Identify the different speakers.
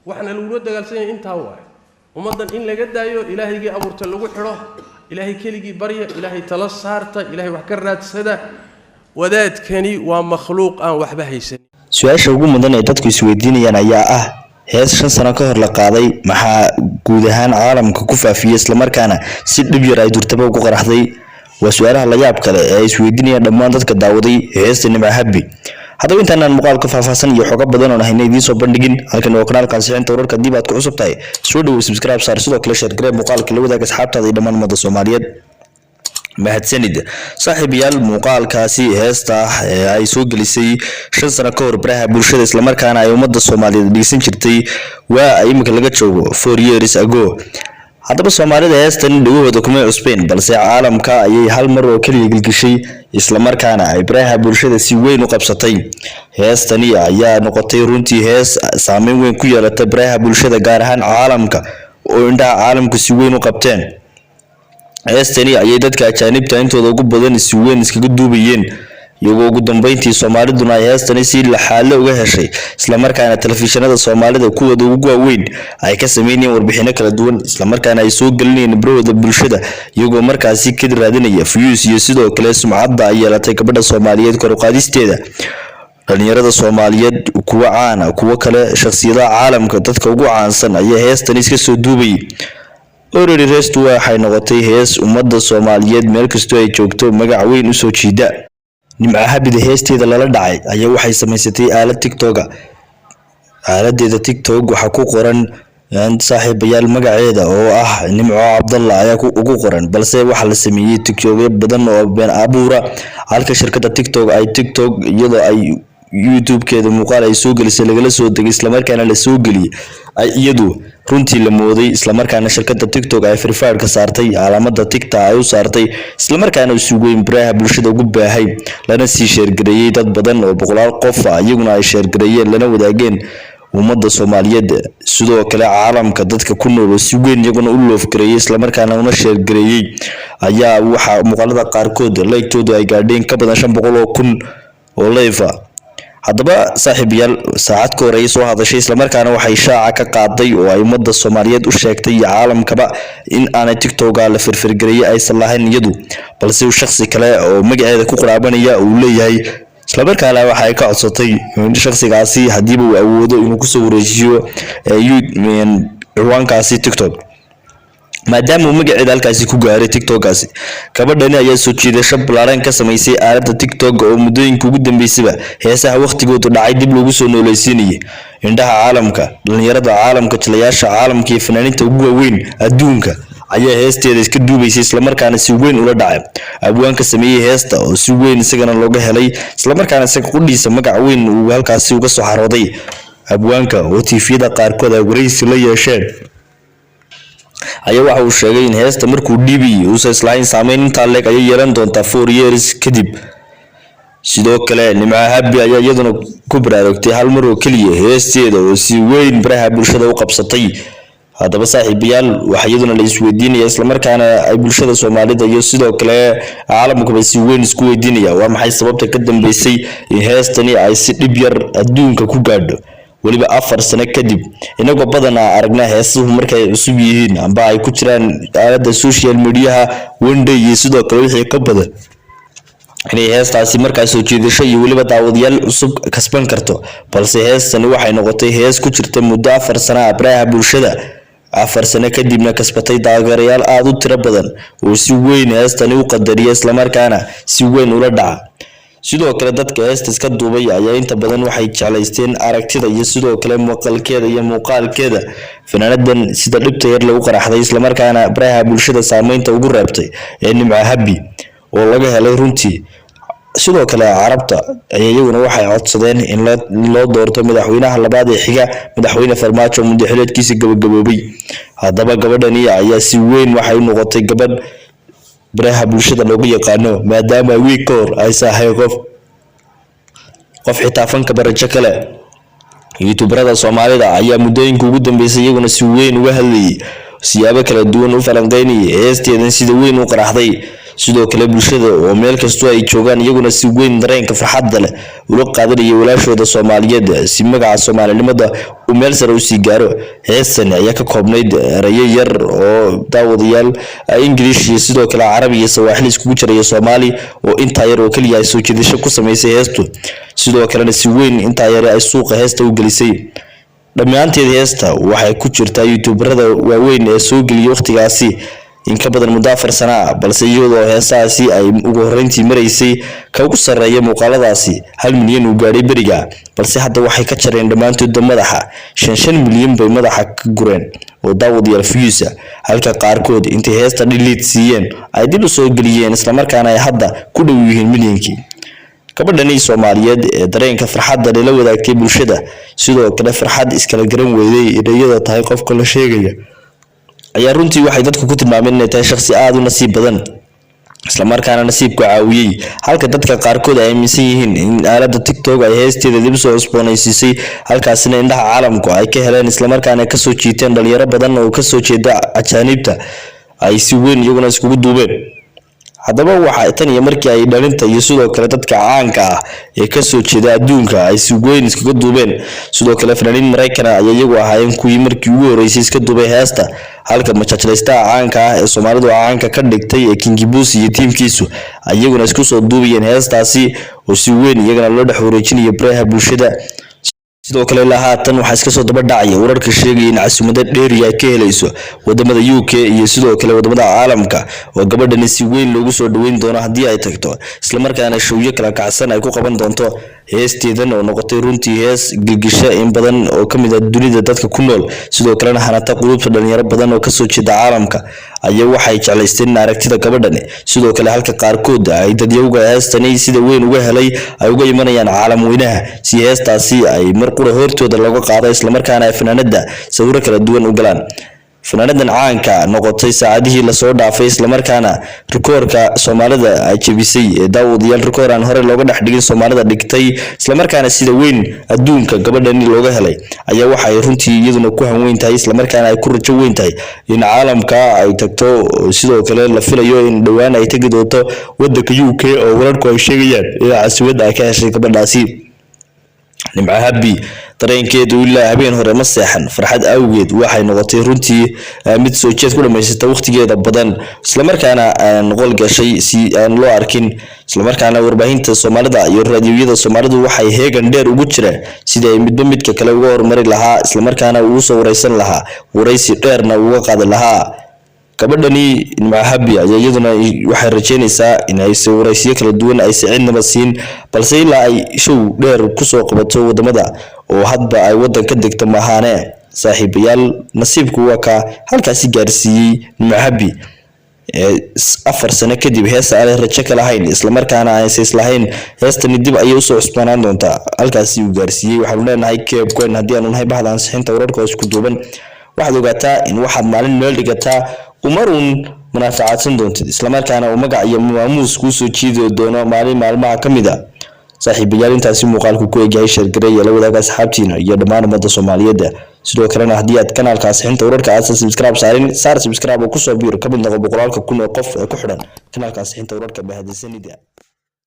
Speaker 1: waxna lagu dagaalsan inta waay ummadan in laga daayo ilaahaygi abuurta lagu xiro ilaahay keligii barya ilaahay tala saarta ilaahay wax ka raadsada wadaadkani waa makhluuq aan waxba haysan
Speaker 2: su'aasha ugu mudan ee dadku isweydiinayaan ayaa ah hees 5 sano ka hor la qaaday maxaa guud ahaan caalamka ku faafiyay isla markaana si dhib yar ay durtaba ugu qaraxday waa su'aalaha la yaab kale ee isweydiinayaan dhammaan dadka daawaday heesta Nimco Habi haddaba intaan muuqaalka faahfaahsan iyo xogo badan oo haynay idin soo bandhigin halkan waa kanaalka ansixinta wararka dib aad ku cusub tahay soo dhaw subscribe saar sidoo kale share garee muuqaalka la wadaaga asxaabtaada iyo dhammaan ummadda Soomaaliyeed mahadsanid saaxiibayaal muuqaalkaasi heesta ay soo gelisay 5 sano ka hor baraha bulshada isla markaana ay ummadda Soomaaliyeed dhigsan jirtay waa imika laga joogo 4 years ago haddaba Soomaalida heestan dhawooda kuma cusbeen balse caalamka ayay hal mar oo kaliya gilgishay isla markaana ay baraha bulshada si weyn u qabsatay heestani ayaa noqotay runtii hees saameyn weyn ku yeelatay baraha bulshada gaar ahaan caalamka oo indhaha caalamku si weyn u qabteen heestani ayay dadka ajaanibta intooda ugu badan si weyn iskaga duubayeen iyagoo ugu dambeyntii Soomaaliduna ay heestani si la xaalo uga heshay isla markaana telefishinada Soomaalida kuwada ugu waaweyn ay ka sameeyeen warbixino kala duwan isla markaana ay soo galinayeen barwada bulshada iyagoo markaasi ka raadinaya views iyo sidoo kale sumcadda ay yeelatay gabadha Soomaaliyeed kor u qaadisteeda dhalinyarada Soomaaliyeed kuwa caan kuwa kale shakhsiyadaha caalamka dadka ugu caansan ayaa heestani iska soo duubay already heestu waxay noqotay hees ummadda Soomaaliyeed meel kasta ay joogto magac weyn u soo jiida Nimco Habi heesteeda lala dhacay ayaa waxay samaysatay aalad TikTok aaladeeda TikTok waxa ku qoran saaxiibayaal magaceeda oo ah Nimco Cabdalla ayaa ugu qoran balse waxa la sameeyay TikTok badan oo been abuura halka shirkadda TikTok ay TikTok iyadoo ay YouTube-keeda muuqaal ay soo gelisay laga soo degay isla markaana la soo geliyay ay iyadu runtii la mooday isla markaana shirkadda TikTok ay verified ka saartay calaamada TikTok ay u saartay isla markaana isugu weyn baraha bulshada ugu baahay lana sii share gareeyay dad badan oo boqolaal qof iyaguna ay share gareeyeen lana wadaageen ummadda Soomaaliyeed sidoo kale caalamka dadka ku nool si weyn iyaguna u loof gareeyay isla markaana una share gareeyay ayaa waxa muuqaalada qaarkood like-tooda ay gaadheen ka badan 500,000 oo live haddaba saaxiibayaal saacad ka hor ay soo hadashay isla markaana waxay shaaca ka qaaday oo ay ummadda Soomaaliyeed u sheegtay caalamkaba in aanay TikTok la firfirgareeyay aysan lahayn iyadu balse shakhsi kale oo magaceeda ku qoraabanaya uu leeyahay isla markaana waxay ka codsatay in shakhsigaasi hadii uu awoodo inuu ku soo wareejiyo ciwaankaasi TikTok maadaama uu magaceeda halkaasi ku gaaray TikTok-kaasi gabadhani ayaa soo jeedasho balaaran ka samaysay aaladda TikTok oo muddooyinka ugu dambeysay heesaha waqtigooda dhacay dib loogu soo noolaysiinayay indhaha caalamka dhalinyarada caalamka jilayaasha caalamka iyo fanaaniinta ugu waaweyn adduunka ayaa heesteeda iska duubaysay isla markaana si weyn ula dhacay abwaanka sameeyay heesta oo si weyn isagana looga helay isla markaana isaga qudhiisa magac weyn uu halkaasi uga soo xarooday abwaanka oo TV-da qaarkood ay wareysi la yeesheen ayaa waxa uu sheegay in heesta markuu dhiibay uu islayn saameyn inta leeg ay yeelan doonta 4 years kadib sidoo kale Nimco Habi ayaa iyaduna ku baraarugtay hal mar oo kaliya heesteeda oo si weyn baraha bulshada u qabsatay haddaba saaxiibayaal waxa iyaduna la isweydiinaya isla markaana ay bulshada Soomaalida iyo sidoo kale caalamka si weyn isku weydiinaya waa maxay sababta ka dambeysay in heestani ay si dhib yar adduunka ku gaadho waliba 4 sano kadib inagoo badan aragnaa heesuhu markay cusub yihiin amba ay ku jiraan aalada social media one day iyo sidoo kale wixii ka badan inay heestaasi markaas soo jeedasho iyo waliba daawadayaal cusub kasban karto balse heestani waxay noqotay hees ku jirta muddo 4 sano baraha bulshada 4 sano kadibna kasbatay taageerayaal aad u tiro badan oo si weyn heestani u qadariyay isla markaana si weyn ula dhaca sidoo kale dadka heesta iska duubay ayaa inta badan waxay jeclaysteen aragtida iyo sidoo kale maqalkeeda iyo muuqaalkeeda fanaanadan sida dhibta yar lagu qaraxday isla markaana baraha bulshada saameynta ugu reebtay ee Nimco Habi oo laga helay runtii sidoo kale carabta ayaguna waxay codsadeen in loo doorto madaxweynaha labaad ee xiga madaxweyne Farmaajo muddaxileedkiisa gabagaboobay haddaba gabadhani ayaa si weyn waxay noqotay gabadh baraha bulshada loogu yaqaano maadaama week hor ay saahay qof xitaa fanka barajo kale YouTuberada Soomaalida ayaa muddooyinka ugu dambeysay iyaguna si weyn uga hadlayay siyaabo kala duwan u falanqeynayay heesteedan sida weyn u qaraxday sidoo kale bulshada oo meel kastoo ay joogaan iyaguna si weyn dareenka farxadda leh ula qaadanaya walaashooda Soomaaliyeed si magaca Soomaalinimada uu meel sare u sii gaaro. heestan ayaa ka koobnayd erayo yar oo daawadayaal Ingiriis iyo sidoo kale Carabi iyo Sawaaxili iskugu jiraya Soomaali oo inta yar oo kaliya ay soo jeedasho ku sameysay heestu, sidoo kale si weyn inta yar ay suuqa heesta u gelisay. dhammaanteed heesta waxay ku jirtaa YouTuberada waaweyn ee soo geliyay waqtigaasi in ka badan muddo 4 sano balse iyadoo heesaasi ay ugu horeyntii maraysay ka ugu sareeya muuqaaladaasi 1 milyan u gaadhay bariga, balse hadda waxay ka jareen dhammaantood madaxa 5 milyan bay madaxa ka gureen oo daawadayaal views halka qaarkood intay heesta delete siiyeen ay dib u soo geliyeen isla markaana ay hadda ku dhow yihiin milyankii. gabadhani Soomaaliyeed ee dareenka farxadda la wadaagtay bulshada sidoo kale farxad iskala garan weeyay iyadoo tahay qofka la sheegaya ayaa runtii waxay dadku ku tilmaameen inay tahay shakhsi aad u nasiib badan isla markaana nasiibku caawiyay, halka dadka qaarkood ay aaminsan yihiin in aaladda TikTok ay heesteeda dib soo cusboonaysiisay halkaasina indhaha caalamku ay ka heleen isla markaana ka soo jiiteen dhalinyaro badan oo ka soo jeeda ajaanibta ay si weyn iyaguna iskugu duubeen. haddaba waxa tan iyo markii ay dhalinta iyo sidoo kale dadka caanka ah ee ka soo jeeda adduunka ay si weyn iskaga duubeen, sidoo kale fanaaniin Mareykan ah iyagu ahaayeen kuwii markii ugu horeysay iska duubay heesta, halka majajlaysta caanka ah ee Soomaalidu caanka ka dhigtay ee King Busi iyo tiimkiisu iyaguna isku soo duubayeen heestaasi oo si weyn iyagana loo dhex wareejinayo baraha bulshada. sidoo kale lahaatan waxa iska soo daba dhacay wararka sheegay in caasimada dheeri ay ka helayso wadamada UK iyo sidoo kale wadamada caalamka oo gabadhani si weyn loogu soo dhaweyn doono hadii ay tagto, isla markaana showyo kala kacsan ay ku qaban doonto. heesteedan oo noqotay runtii hees gilgisha in badan oo kamid ah dunida dadka ku nool, sidoo kale hanata qulubta dhalinyaro badan oo ka soo jeeda caalamka ayaa waxay jeclaysteen aragtida gabadhani. sidoo kale halka qaarkood ay dadyowga heestani sida weyn uga helay ay uga imanayaan caalam weynaha si heestaasi ay mar qura hortooda laga qaado isla markaana ay fanaanada sawiro kala duwan u galaan. fanaanadan caanka noqotay saacadihii la soo dhaafay isla markaana rikoorka Soomaalida ay jabisay ee daawadayaal rikoor aan hore looga dhex dhigin Soomaalida dhigtay isla markaana sida weyn adduunka gabadhani looga helay ayaa waxa ay runtii iyaduna ku hanweyn tahay isla markaana ay ku rajo weyn tahay in caalamka ay tagto. sidoo kale la filayo in dhawaan ay tagi doonto wadanka UK oo wararku ay sheegayaan in caasimada ay ka heshay gabadhaasi. nimca habi dareenkeedu ilaa habeen hore ma seexan farxad awgeed waxay noqotay runtii mid soo jeed ku dhameysatay waqtigeeda badan isla markaana aan qol gashay si aan loo arkin, isla markaana warbaahinta Soomaalida iyo raadiyada Soomaalidu waxay heegan dheer ugu jireen sidii ay midba midka kale uga hormari lahaa isla markaana uu soo wareysan lahaa wareysi dheerna uga qaadi lahaa. gabadhani nimca habi ayaa iyaduna waxay rajeynaysaa in ay wareysiyo kala duwan ay cidnaba siin, balse ilaa ay show dheer ku soo qabato wadamada oo hadba ay wadan ka degto maahane. saaxiibayaal nasiibku waa ka halkaasi gaarsiiyay nimca habi 4 sano kadib heesta aan rajo ka lahayn isla markaana aan islahayn heestani dib ayay u soo cusboonaan doontaa halkaasi uu gaarsiiyay. waxaan leenahay keebkeen hadii aan nahay bahda ansixinta wararka isku duuban waxaad ogaataa in waxaad maalin meel dhigataa umarun munaafacaadsan doontid isla markaana uu magac iyo maamuus ku soo jiido doono maalmaha kamida. saaxiibayaal intaasi muuqaalku ku eegay share gareey la wadaaga asxaabtiina iyo dhammaan ummadda Soomaaliyeed. sidoo kalena hadii aad kanaalka ansixinta wararka aad subscribe subscribe oo ku soo biiro kamid noqo boqolaalka kun oo qof ee ku xidhan kanaalka ansixinta wararka bahadisanida.